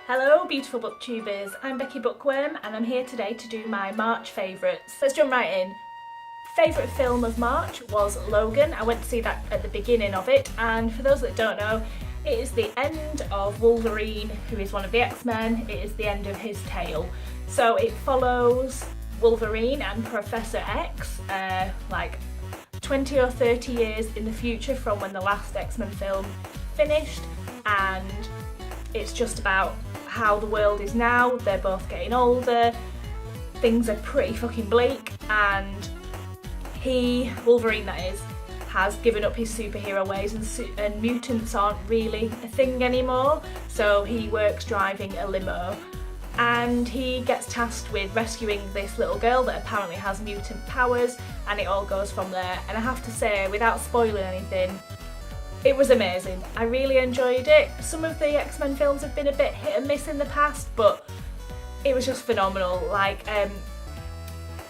Hello beautiful booktubers, I'm Becky Bookworm and I'm here today to do my March favourites. Let's jump right in. Favourite film of March was Logan. I went to see that at the beginning of it, and for those that don't know, it is the end of Wolverine, who is one of the X-Men. It is the end of his tale. So it follows Wolverine and Professor X, like 20 or 30 years in the future from when the last X-Men film finished, and it's just about how the world is now. They're both getting older, things are pretty fucking bleak, and Wolverine that is, has given up his superhero ways, and mutants aren't really a thing anymore, so he works driving a limo and he gets tasked with rescuing this little girl that apparently has mutant powers, and it all goes from there. And I have to say, without spoiling anything, it was amazing. I really enjoyed it. Some of the X-Men films have been a bit hit and miss in the past, but it was just phenomenal. Like,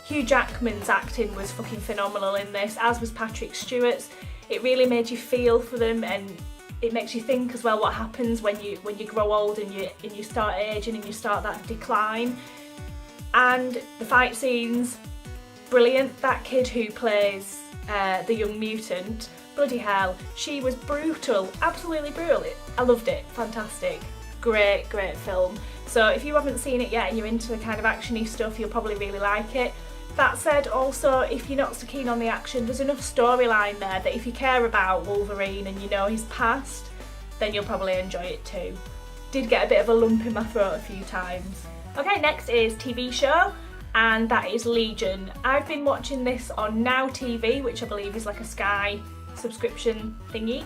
Hugh Jackman's acting was fucking phenomenal in this, as was Patrick Stewart's. It really made you feel for them, and it makes you think as well what happens when you grow old and you start aging and you start that decline. And the fight scenes, brilliant. That kid who plays the young mutant, bloody hell, she was brutal, absolutely brutal. I loved it, fantastic, great film. So if you haven't seen it yet and you're into the kind of actiony stuff, you'll probably really like it. That said, also, if you're not so keen on the action, there's enough storyline there that if you care about Wolverine and you know his past, then you'll probably enjoy it too. Did get a bit of a lump in my throat a few times. Okay, next is TV show, and that is Legion. I've been watching this on Now TV, which I believe is like a Sky subscription thingy,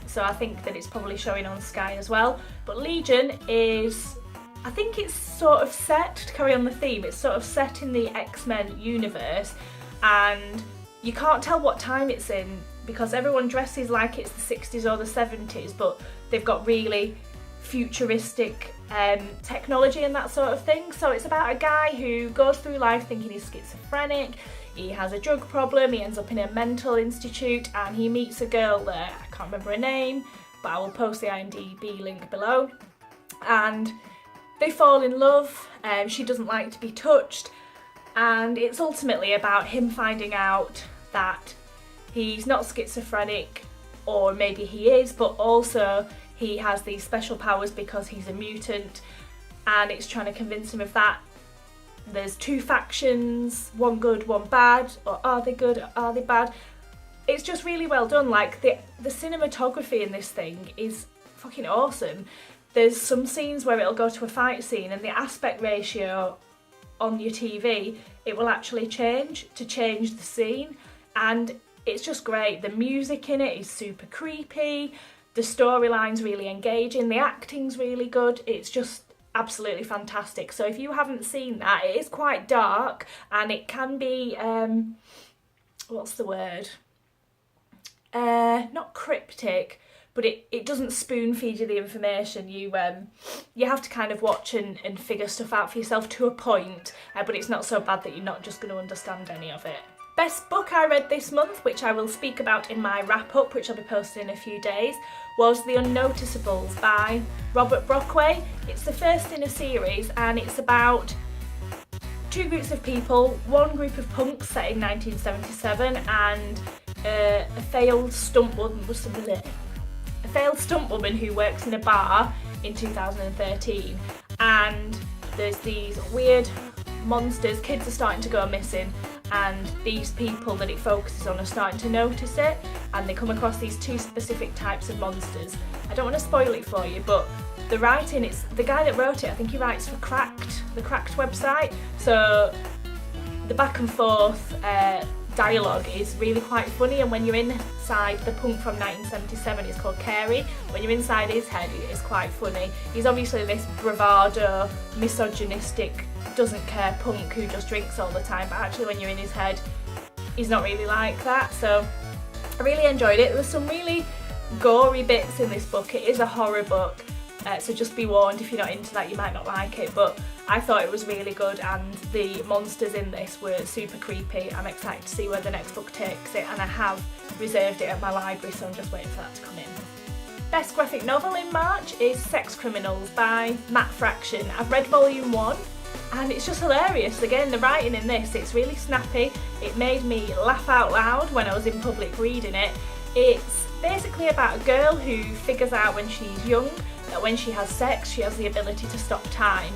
so I think that it's probably showing on Sky as well. But Legion is, I think it's sort of set, to carry on the theme, it's sort of set in the X-Men universe, and you can't tell what time it's in because everyone dresses like it's the 60s or the 70s, but they've got really futuristic technology and that sort of thing. So it's about a guy who goes through life thinking he's schizophrenic, he has a drug problem, he ends up in a mental institute, and he meets a girl there, I can't remember her name, but I will post the IMDb link below, and they fall in love. She doesn't like to be touched, and it's ultimately about him finding out that he's not schizophrenic, or maybe he is, but also he has these special powers because he's a mutant, and it's trying to convince him of that. There's two factions, one good, one bad, or are they good, or are they bad? It's just really well done. Like, the cinematography in this thing is fucking awesome. There's some scenes where it'll go to a fight scene and the aspect ratio on your TV, it will actually change to change the scene, and it's just great. The music in it is super creepy, the storyline's really engaging, the acting's really good, it's just absolutely fantastic. So if you haven't seen that, it is quite dark and it can be, what's the word? Not cryptic, but it doesn't spoon feed you the information. You have to kind of watch and figure stuff out for yourself to a point, but it's not so bad that you're not just going to understand any of it. Best book I read this month, which I will speak about in my wrap-up, which I'll be posting in a few days, was The Unnoticeables by Robert Brockway. It's the first in a series, and it's about two groups of people, one group of punks set in 1977 and a failed stunt woman who works in a bar in 2013, and there's these weird monsters, kids are starting to go missing, and these people that it focuses on are starting to notice it, and they come across these two specific types of monsters. I don't want to spoil it for you, but the writing, it's the guy that wrote it, I think he writes for the Cracked website, so the back and forth dialogue is really quite funny, and when you're inside the punk from 1977, it's called Carey, when you're inside his head it is quite funny. He's obviously this bravado, misogynistic, doesn't care punk who just drinks all the time, but actually when you're in his head he's not really like that. So I really enjoyed it. There were some really gory bits in this book. It is a horror book, so just be warned, if you're not into that you might not like it, but I thought it was really good, and the monsters in this were super creepy. I'm excited to see where the next book takes it, and I have reserved it at my library, so I'm just waiting for that to come in. Best graphic novel in March is Sex Criminals by Matt Fraction. I've read volume 1 and it's just hilarious. Again, the writing in this, it's really snappy. It made me laugh out loud when I was in public reading it. It's basically about a girl who figures out when she's young that when she has sex, she has the ability to stop time.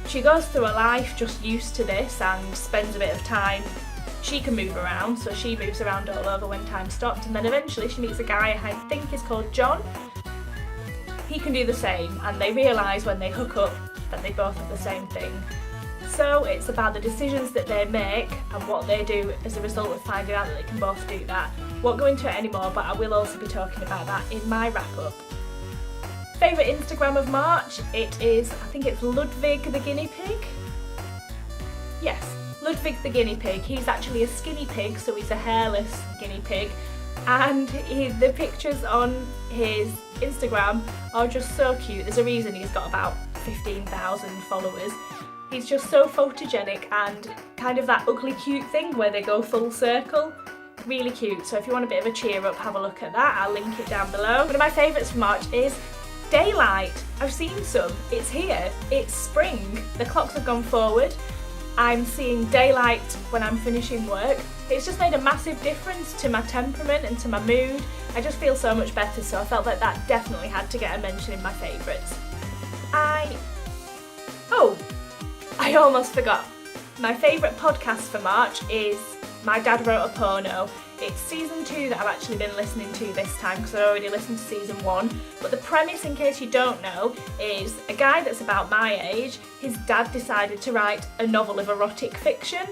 She goes through her life just used to this and spends a bit of time. She can move around, so she moves around all over when time stopped, and then eventually she meets a guy I think is called John. He can do the same, and they realise when they hook up that they both have the same thing. So it's about the decisions that they make and what they do as a result of finding out that they can both do that. Won't go into it anymore, but I will also be talking about that in my wrap-up. Favourite Instagram of March, it is, I think it's Ludwig the Guinea Pig? Yes, Ludwig the Guinea Pig. He's actually a skinny pig, so he's a hairless guinea pig. And the pictures on his Instagram are just so cute. There's a reason he's got about 15,000 followers. He's just so photogenic and kind of that ugly cute thing where they go full circle. Really cute. So if you want a bit of a cheer up, have a look at that. I'll link it down below. One of my favourites for March is daylight. I've seen some. It's here. It's spring. The clocks have gone forward. I'm seeing daylight when I'm finishing work. It's just made a massive difference to my temperament and to my mood. I just feel so much better, so I felt like that definitely had to get a mention in my favourites. I almost forgot. My favourite podcast for March is My Dad Wrote a Porno. It's season 2 that I've actually been listening to this time because I already listened to season 1. But the premise, in case you don't know, is a guy that's about my age. His dad decided to write a novel of erotic fiction.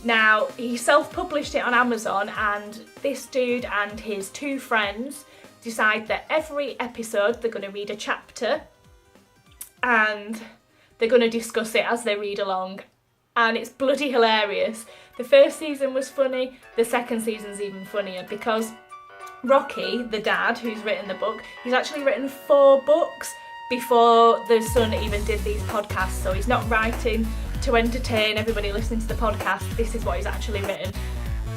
Now, he self-published it on Amazon, and this dude and his 2 friends decide that every episode they're going to read a chapter and they're going to discuss it as they read along. And it's bloody hilarious. The first season was funny, the second season's even funnier because Rocky, the dad who's written the book, he's actually written 4 books before the son even did these podcasts, so he's not writing to entertain everybody listening to the podcast. This is what he's actually written.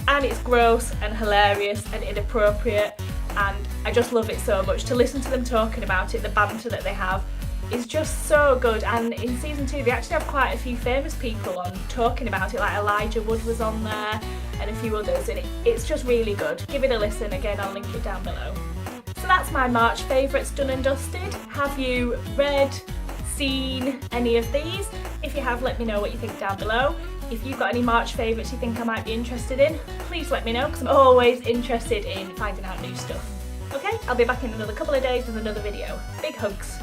And it's gross and hilarious and inappropriate, and I just love it so much. To listen to them talking about it, the banter that they have, is just so good. And in season 2 they actually have quite a few famous people on talking about it, like Elijah Wood was on there and a few others, and it's just really good. Give it a listen. Again, I'll link it down below. So that's my March favourites done and dusted. Have you read, seen any of these? If you have, let me know what you think down below. If you've got any March favourites you think I might be interested in, please let me know because I'm always interested in finding out new stuff. Okay, I'll be back in another couple of days with another video. Big hugs.